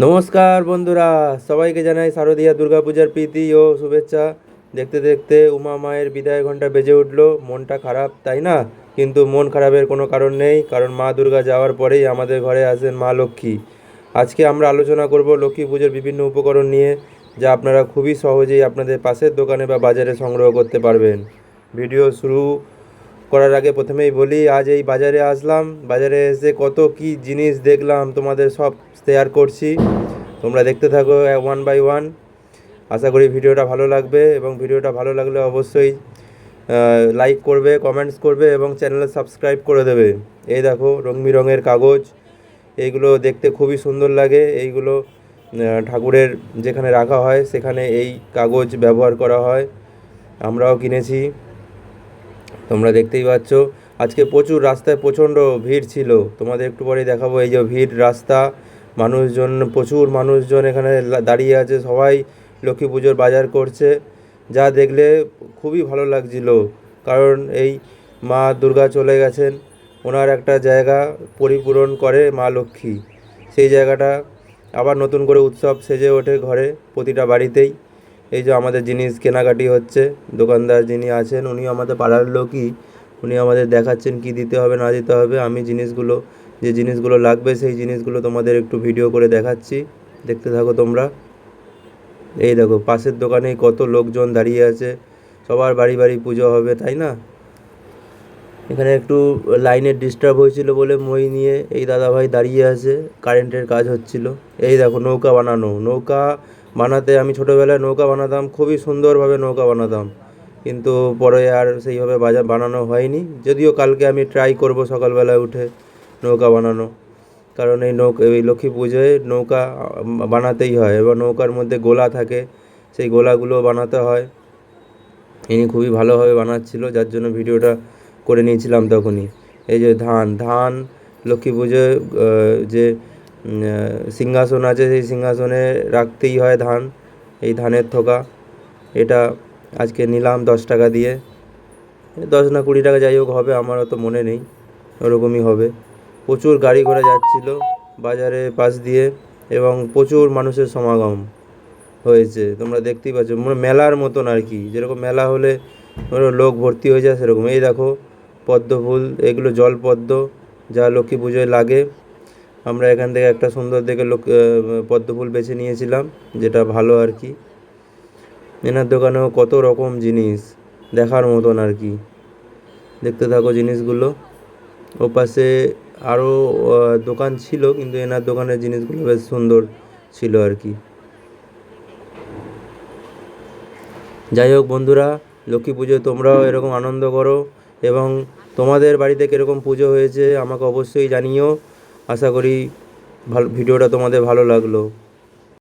নমস্কার বন্ধুরা, সবাইকে জানাই শারদীয়া দুর্গাপূজার প্রীতি ও শুভেচ্ছা। দেখতে দেখতে উমা মায়ের বিদায় ঘণ্টা বেজে উঠলো। মনটা খারাপ, তাই না? কিন্তু মন খারাপের কোনো কারণ নেই, কারণ মা দুর্গা যাওয়ার পরেই আমাদের ঘরে আসেন মা লক্ষ্মী। আজকে আমরা আলোচনা করব লক্ষ্মী পুজোর বিভিন্ন উপকরণ নিয়ে, যা আপনারা খুবই সহজেই আপনাদের পাশের দোকানে বা বাজারে সংগ্রহ করতে পারবেন। ভিডিও শুরু করার আগে প্রথমেই বলি, আজ এই বাজারে আসলাম, বাজারে এসে কত কি জিনিস দেখলাম তোমাদের সব শেয়ার করছি। তোমরা দেখতে থাকো ওয়ান বাই ওয়ান। আশা করি ভিডিওটা ভালো লাগবে, এবং ভিডিওটা ভালো লাগলে অবশ্যই লাইক করবে, কমেন্টস করবে এবং চ্যানেলে সাবস্ক্রাইব করে দেবে। এই দেখো রং বেরঙের কাগজ, এইগুলো দেখতে খুবই সুন্দর লাগে। এইগুলো ঠাকুরের যেখানে রাখা হয় সেখানে এই কাগজ ব্যবহার করা হয়। আমরাও কিনেছি, তোমরা দেখতেই পাচ্ছ। আজকে প্রচুর রাস্তায় প্রচণ্ড ভিড় ছিল, তোমাদের একটু পরেই দেখাবো। এই যে ভিড় রাস্তা, মানুষজন, প্রচুর মানুষজন এখানে দাঁড়িয়ে আছে, সবাই লক্ষ্মী পুজোর বাজার করছে, যা দেখলে খুবই ভালো লাগছিল। কারণ এই মা দুর্গা চলে গেছেন, ওনার একটা জায়গা পরিপূরণ করে মা লক্ষ্মী। সেই জায়গাটা আবার নতুন করে উৎসব সেজে ওঠে ঘরে, প্রতিটা বাড়িতেই। এই যে আমাদের জিনিস কেনাকাটি হচ্ছে, দোকানদার যিনি আছেন উনি আমাদের পাড়ার লোকই, উনি আমাদের দেখাচ্ছেন কি দিতে হবে না দিতে হবে। আমি জিনিসগুলো, যে জিনিসগুলো লাগবে সেই জিনিসগুলো তোমাদের একটু ভিডিও করে দেখাচ্ছি, দেখতে থাকো তোমরা। এই দেখো পাশের দোকানেই কত লোকজন দাঁড়িয়ে আছে, সবার বাড়ি বাড়ি পুজো হবে, তাই না? এখানে একটু লাইনের ডিস্টার্ব হয়েছিল বলে মই নিয়ে এই দাদাভাই দাঁড়িয়ে আছে, কারেন্টের কাজ হচ্ছিল। এই দেখো নৌকা বানানো, নৌকা বানাতে আমি ছোটোবেলায় নৌকা বানাতাম, খুবই সুন্দরভাবে নৌকা বানাতাম, কিন্তু পরে আর সেইভাবে বানানো হয়নি। যদিও কালকে আমি ট্রাই করব সকালবেলায় উঠে নৌকা বানানো, কারণ এই লক্ষ্মী পুজোয় নৌকা বানাতেই হয়, এবং নৌকার মধ্যে গোলা থাকে, সেই গোলাগুলো বানাতে হয়। ইনি খুবই ভালোভাবে বানাচ্ছিল, যার জন্য ভিডিওটা করে নিয়েছিলাম তখনই। এই যে ধান ধান লক্ষ্মী পুজোয় যে সিংহাসন আছে, সেই সিংহাসনে রাখতেই হয় ধান, এই ধানের থোকা। এটা আজকে নিলাম 10 টাকা দিয়ে, 10 না 20 টাকা যাই হোক হবে, আমার অত মনে নেই, ওরকমই হবে। প্রচুর গাড়ি ঘোড়া যাচ্ছিল বাজারের পাশ দিয়ে, এবং প্রচুর মানুষের সমাগম হয়েছে, তোমরা দেখতেই পাচ্ছ। মানে মেলার মতন আর কি, যেরকম মেলা হলে লোক ভর্তি হয়ে যায় সেরকম। এই দেখো পদ্ম ফুল, এগুলো জল পদ্ম, যা লক্ষ্মী পুজোয় লাগে। আমরা এখান থেকে একটা সুন্দর দেখে পদ্ম ফুল বেছে নিয়েছিলাম, যেটা ভালো আর কি। এনার দোকানেও কত রকম জিনিস দেখার মতন আর কি, দেখতে থাকো জিনিসগুলো। ওপাশে আরও দোকান ছিল, কিন্তু এনার দোকানের জিনিসগুলো বেশ সুন্দর ছিল আর কি। যাই হোক বন্ধুরা, লক্ষ্মী পুজোয় তোমরাও এরকম আনন্দ করো, এবং তোমাদের বাড়িতে কীরকম পুজো হয়েছে আমাকে অবশ্যই জানিও। আশা করি ভিডিওটা তোমাদের ভালো লাগলো।